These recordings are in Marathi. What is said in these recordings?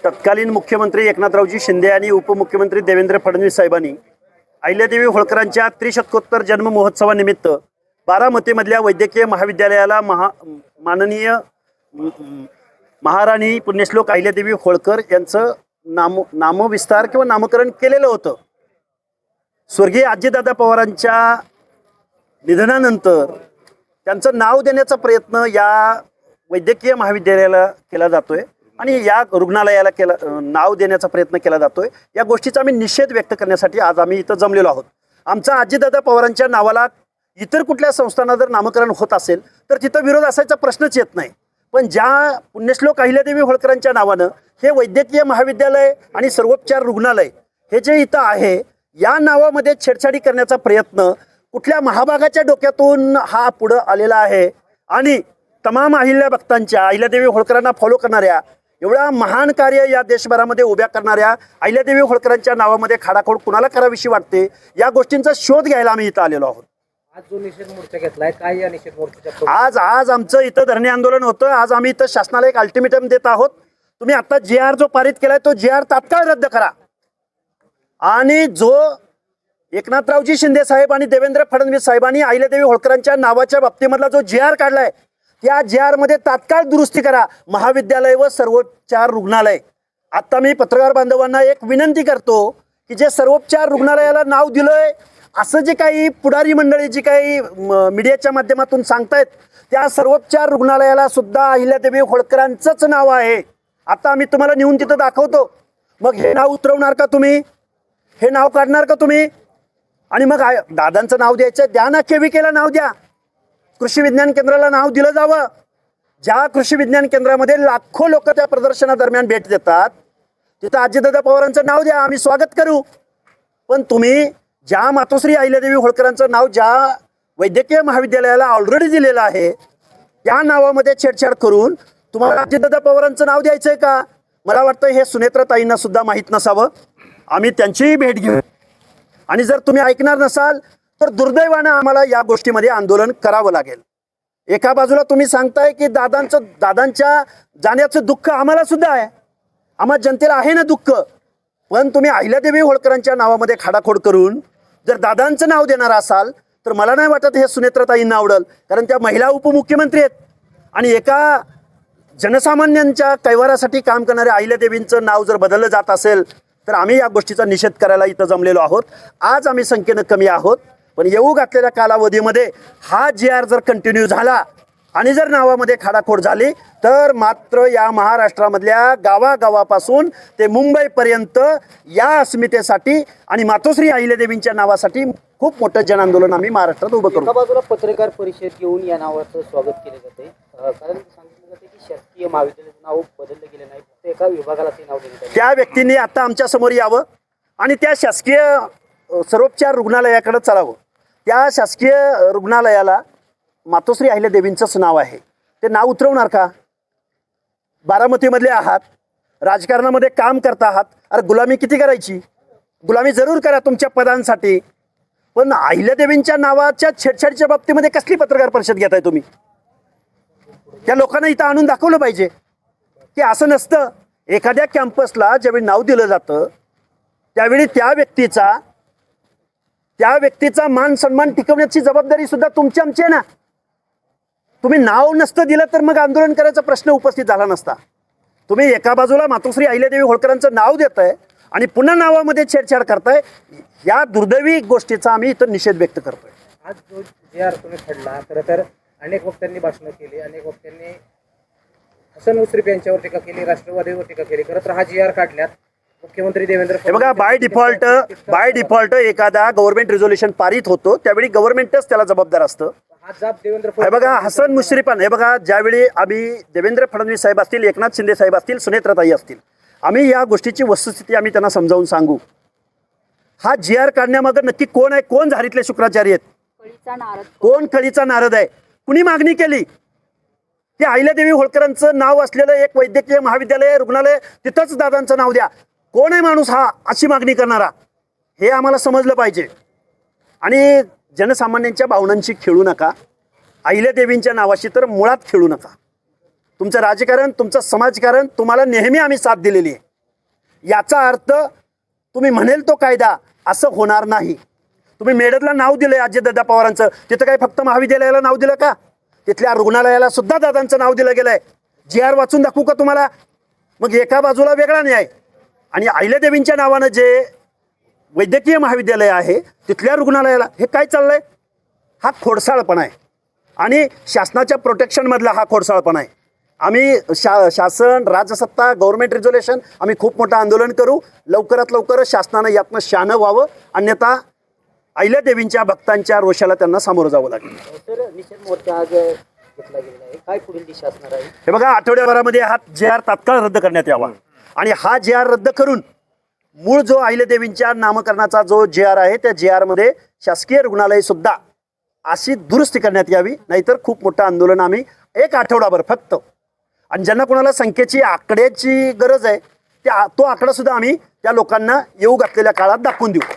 तत्कालीन मुख्यमंत्री एकनाथरावजी शिंदे आणि उपमुख्यमंत्री देवेंद्र फडणवीस साहेबांनी अहिल्यादेवी होळकरांच्या त्रिशतकोत्तर जन्म महोत्सवानिमित्त बारामतीमधल्या वैद्यकीय महाविद्यालयाला माननीय महाराणी पुण्यश्लोक अहिल्यादेवी होळकर यांचं नामविस्तार किंवा नामकरण केलेलं होतं। स्वर्गीय अजितदादा पवारांच्या निधनानंतर त्यांचं नाव देण्याचा प्रयत्न या वैद्यकीय महाविद्यालयाला केला जातोय आणि या रुग्णालयाला नाव देण्याचा प्रयत्न केला जातोय। या गोष्टीचा आम्ही निषेध व्यक्त करण्यासाठी आज आम्ही इथं जमलेलो आहोत। आमचा अजितदादा पवारांच्या नावाला इतर कुठल्या संस्थांना जर नामकरण होत असेल तर तिथं विरोध असायचा प्रश्नच येत नाही, पण ज्या पुण्यश्लोक अहिल्यादेवी होळकरांच्या नावानं हे वैद्यकीय महाविद्यालय आणि सर्वोपचार रुग्णालय हे जे इथं आहे या नावामध्ये छेडछाडी करण्याचा प्रयत्न कुठल्या महाभागाच्या डोक्यातून हा पुढं आलेला आहे आणि तमाम अहिल्या भक्तांच्या अहिल्यादेवी होळकरांना फॉलो करणाऱ्या एवढा महान कार्य या देशभरामध्ये उभ्या करणाऱ्या अहिल्यादेवी होळकरांच्या नावामध्ये खाडाखोड कुणाला करावीशी वाटते या गोष्टींचा शोध घ्यायला आम्ही इथं आलेलो आहोत। आज जो निषेध मोर्चा घेतलाय काय या निषेध मोर्चाच्या आज आमचं इथं धरणे आंदोलन होतं। आज आम्ही इथं शासनाला एक अल्टिमेटम देत आहोत, तुम्ही आता GR जो पारित केलाय तो GR तात्काळ रद्द करा आणि जो एकनाथरावजी शिंदे साहेब आणि देवेंद्र फडणवीस साहेबांनी अहिल्यादेवी होळकरांच्या नावाच्या बाबतीमधला जो GR काढलाय त्या GR मध्ये तात्काळ दुरुस्ती करा। महाविद्यालय व सर्वोपचार रुग्णालय, आता मी पत्रकार बांधवांना एक विनंती करतो की जे सर्वोपचार रुग्णालयाला नाव दिलंय असं जे काही पुढारी मंडळी जी काही मीडियाच्या माध्यमातून सांगतायत त्या सर्वोपचार रुग्णालयाला सुद्धा अहिल्यादेवी होळकरांचंच नाव आहे। आता आम्ही तुम्हाला नेऊन तिथं दाखवतो, मग हे नाव उतरवणार का तुम्ही? हे नाव काढणार का तुम्ही? आणि मग दादांचं नाव द्यायचं, द्या ना, केविकेला नाव द्या, कृषी विज्ञान केंद्राला नाव दिलं जावं। ज्या कृषी विज्ञान केंद्रामध्ये लाखो लोक त्या प्रदर्शनादरम्यान भेट देतात तिथं अजितदादा पवारांचं नाव द्या, आम्ही स्वागत करू। पण तुम्ही ज्या मातोश्री अहिल्यादेवी होळकरांचं नाव ज्या वैद्यकीय महाविद्यालयाला ऑलरेडी दिलेलं आहे त्या नावामध्ये छेडछाड करून तुम्हाला अजितदादा पवारांचं नाव द्यायचंय का? मला वाटतं हे सुनेत्राताईंना सुद्धा माहीत नसावं। आम्ही त्यांचीही भेट घेऊ आणि जर तुम्ही ऐकणार नसाल तर दुर्दैवानं आम्हाला या गोष्टीमध्ये आंदोलन करावं लागेल। एका बाजूला तुम्ही सांगताय की दादांच्या जाण्याचं दुःख आम्हाला सुद्धा आहे, आम्हा जनतेला आहे ना दुःख, पण तुम्ही अहिल्यादेवी होळकरांच्या नावामध्ये खाडाखोड करून जर दादांचं नाव देणार असाल तर मला नाही वाटत हे सुनेत्राताईंना आवडेल, कारण त्या महिला उपमुख्यमंत्री आहेत आणि एका जनसामान्यांच्या कैवारासाठी काम करणाऱ्या अहिल्यादेवींचं नाव जर बदललं जात असेल तर आम्ही या गोष्टीचा निषेध करायला इथं जमलेलो आहोत। आज आम्ही संख्येनं कमी आहोत, पण येऊ घातलेल्या कालावधीमध्ये हा GR जर कंटिन्यू झाला आणि जर नावामध्ये खाडाखोड झाली तर मात्र या महाराष्ट्रामधल्या गावागावापासून ते मुंबईपर्यंत या अस्मितेसाठी आणि मातोश्री अहिल्यादेवींच्या नावासाठी खूप मोठं जनांदोलन आम्ही महाराष्ट्रात उभं करू। एका बाजूला पत्रकार परिषद घेऊन या नावाचं स्वागत केलं जाते, कारण सांगितलं जाते की शासकीय महाविद्यालयाचं नाव बदललं गेलं नाही, फक्त एका विभागाला ते नाव दिलं. त्या व्यक्तींनी आता आमच्या समोर यावं आणि त्या शासकीय सर्वोपचार रुग्णालयाकडे चालावं। त्या शासकीय रुग्णालयाला मातोश्री अहिल्यादेवींचंच नाव आहे, ते नाव उतरवणार का? बारामतीमधले आहात, राजकारणामध्ये काम करता आहात, अरे गुलामी किती करायची? गुलामी जरूर करा तुमच्या पदांसाठी, पण अहिल्यादेवींच्या नावाच्या छेडछाडीच्या बाबतीमध्ये कसली पत्रकार परिषद घेताय तुम्ही? त्या लोकांना इथं आणून दाखवलं पाहिजे की असं नसतं। एखाद्या कॅम्पसला ज्यावेळी नाव दिलं जातं त्यावेळी त्या व्यक्तीचा मान सन्मान टिकवण्याची जबाबदारी सुद्धा तुमची आमची आहे ना। तुम्ही नाव नसतं दिलं तर मग आंदोलन करायचा प्रश्न उपस्थित झाला नसता। तुम्ही एका बाजूला मातोश्री अहिल्यादेवी होळकरांचं नाव देताय आणि पुन्हा नावामध्ये छेडछाड करताय, या दुर्दैवी गोष्टीचा आम्ही इथं निषेध व्यक्त करतोय। आज जो GR तुम्ही खडला, खरं तर अनेक वक्त्यांनी भाषणं केली, अनेक वक्त्यांनी हसन मुश्रीफ यांच्यावर टीका केली, राष्ट्रवादीवर टीका केली, खरं तर हा GR काढल्यात मुख्यमंत्री देवेंद्र हे बघा, बाय डिफॉल्ट एखादा गव्हर्नमेंट रिझोल्युशन पारित होतो त्यावेळी गव्हर्नमेंटच त्याला जबाबदार असतं। हे बघा, हसन मुश्रीफान, हे बघा, ज्यावेळी आम्ही देवेंद्र फडणवीस साहेब असतील, एकनाथ शिंदे साहेब असतील, सुनेत्राताई असतील, आम्ही या गोष्टीची वस्तुस्थिती आम्ही त्यांना समजावून सांगू। हा GR काढण्यामागे नक्की कोण आहे? कोण झारीतले शुक्राचार्य आहेत? कोण कळीचा नारद आहे? कुणी मागणी केली? ते अहिल्यादेवी होळकरांचं नाव असलेलं एक वैद्यकीय महाविद्यालय रुग्णालय तिथंच दादांचं नाव द्या। कोण आहे माणूस हा अशी मागणी करणारा? हे आम्हाला समजलं पाहिजे। आणि जनसामान्यांच्या भावनांशी खेळू नका, अहिल्यादेवींच्या नावाशी तर मुळात खेळू नका। तुमचं राजकारण, तुमचं समाजकारण, तुम्हाला नेहमी आम्ही साथ दिलेली आहे। याचा अर्थ तुम्ही म्हणेल तो कायदा असं होणार नाही. तुम्ही मेडदला नाव दिलंय अजितदादा पवारांचं, तिथं काय फक्त महाविद्यालयाला नाव दिलं का? तिथल्या रुग्णालयाला सुद्धा दादांचं नाव दिलं गेलंय. GR वाचून दाखवू का तुम्हाला? मग एका बाजूला वेगळा न्याय आणि अहिल्यादेवींच्या नावानं जे वैद्यकीय महाविद्यालय आहे तिथल्या रुग्णालयाला हे काय चाललंय? हा खोडसाळपणा आहे आणि शासनाच्या प्रोटेक्शनमधला हा खोडसाळपणा आहे. आम्ही शासन, राजसत्ता, गव्हर्नमेंट रेझोल्युशन आम्ही खूप मोठं आंदोलन करू. लवकरात लवकर शासनानं यातनं शहाणं व्हावं, अन्यथा अहिल्यादेवींच्या भक्तांच्या रोषाला त्यांना सामोरं जावं लागेल. सर, निषेध मोर्चा आज घेतला गेलेला आहे, काय पुढील दिशा असणार आहे? हे बघा, आठवड्याभरामध्ये हा GR तात्काळ रद्द करण्यात यावा आणि हा GR रद्द करून मूळ जो अहिल्यादेवींच्या नामकरणाचा जो GR आहे त्या GR मध्ये शासकीय रुग्णालय सुद्धा अशी दुरुस्ती करण्यात यावी. नाहीतर खूप मोठं आंदोलन आम्ही एक आठवडाभर फक्त, आणि ज्यांना कोणाला संख्येची आकड्याची गरज आहे तो आकडा सुद्धा आम्ही त्या लोकांना येऊ घातलेल्या काळात दाखवून देऊ.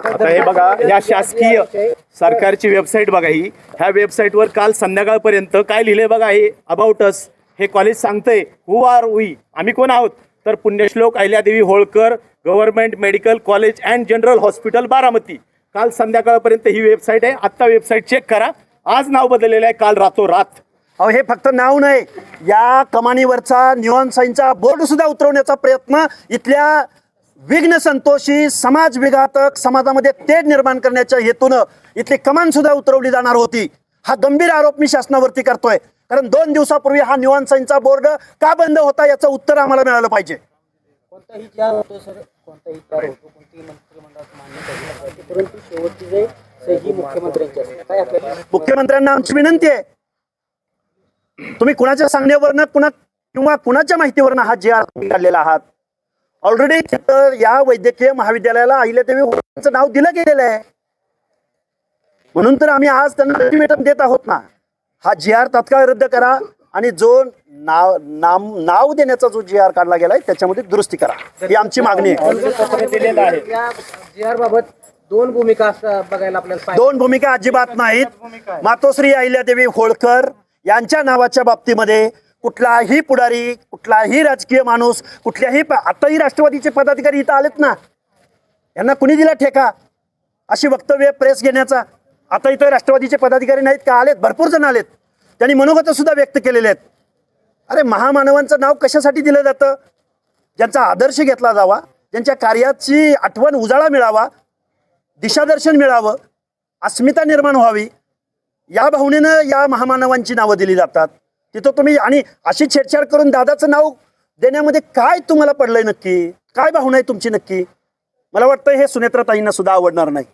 आता हे बघा, या शासकीय सरकारची वेबसाईट बघा, ही ह्या वेबसाईटवर काल संध्याकाळपर्यंत काय लिहिले बघा, हे अबाउट अस हे कॉलेज सांगतंय हु आर वी, आम्ही कोण आहोत, तर पुण्यश्लोक Ahilyadevi Holkar government medical college and general hospital Baramati. काल संध्याकाळपर्यंत ही वेबसाईट आहे. आत्ता वेबसाईट चेक करा, आज नाव बदललेलं आहे काल रातोरात. अहो, हे फक्त नाव नाही, या कमानीवरचा निऑन साईनचा बोर्ड सुद्धा उतरवण्याचा प्रयत्न इथल्या विघ्न संतोषी समाज विघातक समाजामध्ये तेढ निर्माण करण्याच्या हेतूनं इथली कमान सुद्धा उतरवली जाणार होती. हा गंभीर आरोप मी शासनावरती करतोय, कारण 2 दिवसापूर्वी हा निऑन साईनचा बोर्ड का बंद होता याचं उत्तर आम्हाला मिळालं पाहिजे. कोणताही GR होतो सर, कोणताही GR होतो, कोणतीही मंत्रिमंडळात मान्य केली जाते, परंतु शेवटची जे सही मुख्यमंत्र्यांची असते. काय आपल्याला मुख्यमंत्र्यांना आमची विनंती आहे, तुम्ही कुणाच्या सांगण्यावरनं किंवा कुणाच्या माहितीवरनं हा GR काढलेला आहात. ऑलरेडी तिथं या वैद्यकीय महाविद्यालयाला अहिल्यादेवी होळकरचं नाव दिलं गेलेलं आहे, म्हणून तर आम्ही आज त्यांना अल्टिमेटम देत आहोत ना. हा GR तात्काळ रद्द करा आणि जो नाव देण्याचा जो GR काढला गेलाय त्याच्यामध्ये दुरुस्ती करा, ही आमची मागणी आहे. दिलेलं आहे या GR बाबत 2 भूमिका बघायला आपल्याला पाहिजे. 2 भूमिका अजिबात नाहीत. मातोश्री अहिल्यादेवी होळकर यांच्या नावाच्या बाबतीमध्ये कुठलाही पुढारी, कुठलाही राजकीय माणूस, आताही राष्ट्रवादीचे पदाधिकारी इथं आलेत ना, यांना कुणी दिला ठेका अशी वक्तव्य प्रेस घेण्याचा? आता इथं राष्ट्रवादीचे पदाधिकारी नाहीत का? आलेत, भरपूर जण आलेत, त्यांनी मनोगत सुद्धा व्यक्त केलेले आहेत. अरे, महामानवांचं नाव कशासाठी दिलं जातं? ज्यांचा आदर्श घेतला जावा, ज्यांच्या कार्याची आठवण उजाळा मिळावा, दिशादर्शन मिळावं, अस्मिता निर्माण व्हावी, या भावनेनं या महामानवांची नावं दिली जातात. तिथं तुम्ही आणि अशी छेडछाड करून दादाचं नाव देण्यामध्ये काय तुम्हाला पडलंय नक्की? काय भावना आहे तुमची नक्की? मला वाटतं हे सुनेत्राताईंना सुद्धा आवडणार नाही.